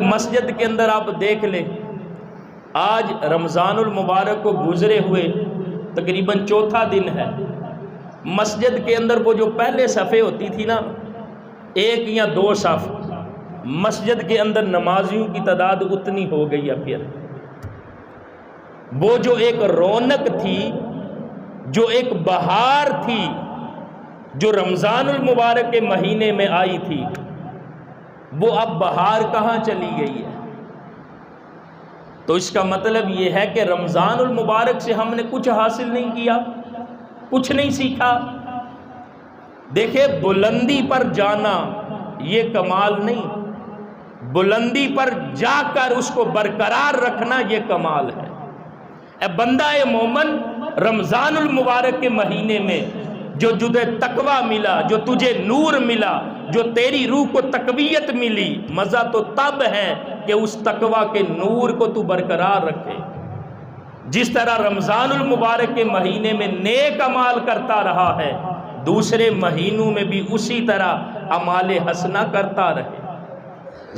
مسجد کے اندر آپ دیکھ لیں، آج رمضان المبارک کو گزرے ہوئے تقریباً چوتھا دن ہے، مسجد کے اندر وہ جو پہلے صفیں ہوتی تھی نا، ایک یا دو صف، مسجد کے اندر نمازیوں کی تعداد اتنی ہو گئی ہے۔ پھر وہ جو ایک رونق تھی، جو ایک بہار تھی، جو رمضان المبارک کے مہینے میں آئی تھی، وہ اب بہار کہاں چلی گئی ہے؟ تو اس کا مطلب یہ ہے کہ رمضان المبارک سے ہم نے کچھ حاصل نہیں کیا، کچھ نہیں سیکھا۔ دیکھیں، بلندی پر جانا یہ کمال نہیں، بلندی پر جا کر اس کو برقرار رکھنا یہ کمال ہے۔ اے بندہ مومن، رمضان المبارک کے مہینے میں جو تجھے تقوی ملا، جو تجھے نور ملا، جو تیری روح کو تقویت ملی، مزہ تو تب ہے کہ اس تقوی کے نور کو تو برقرار رکھے۔ جس طرح رمضان المبارک کے مہینے میں نیک اعمال کرتا رہا ہے، دوسرے مہینوں میں بھی اسی طرح اعمال حسنہ کرتا رہے۔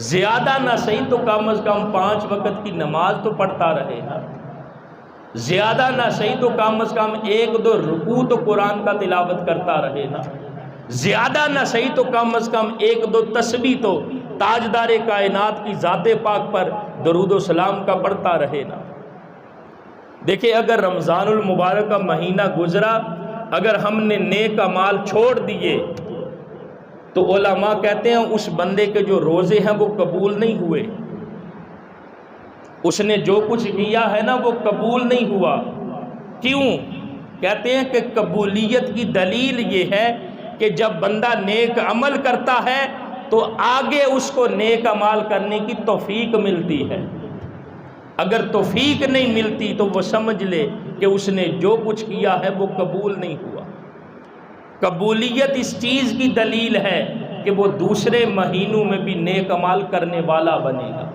زیادہ نہ صحیح تو کم از کم 5 وقت کی نماز تو پڑھتا رہے نا، زیادہ نہ صحیح تو کم از کم 1-2 رکوع تو قرآن کا تلاوت کرتا رہے نا، زیادہ نہ صحیح تو کم از کم 1-2 تسبیح تو تاجدار کائنات کی ذات پاک پر درود و سلام کا پڑھتا رہے نا۔ دیکھیں، اگر رمضان المبارک کا مہینہ گزرا، اگر ہم نے نیک اعمال چھوڑ دیے تو علماء کہتے ہیں اس بندے کے جو روزے ہیں وہ قبول نہیں ہوئے، اس نے جو کچھ کیا ہے نا وہ قبول نہیں ہوا۔ کیوں؟ کہتے ہیں کہ قبولیت کی دلیل یہ ہے کہ جب بندہ نیک عمل کرتا ہے تو آگے اس کو نیک عمل کرنے کی توفیق ملتی ہے، اگر توفیق نہیں ملتی تو وہ سمجھ لے کہ اس نے جو کچھ کیا ہے وہ قبول نہیں ہوا۔ قبولیت اس چیز کی دلیل ہے کہ وہ دوسرے مہینوں میں بھی نیک عمل کرنے والا بنے گا۔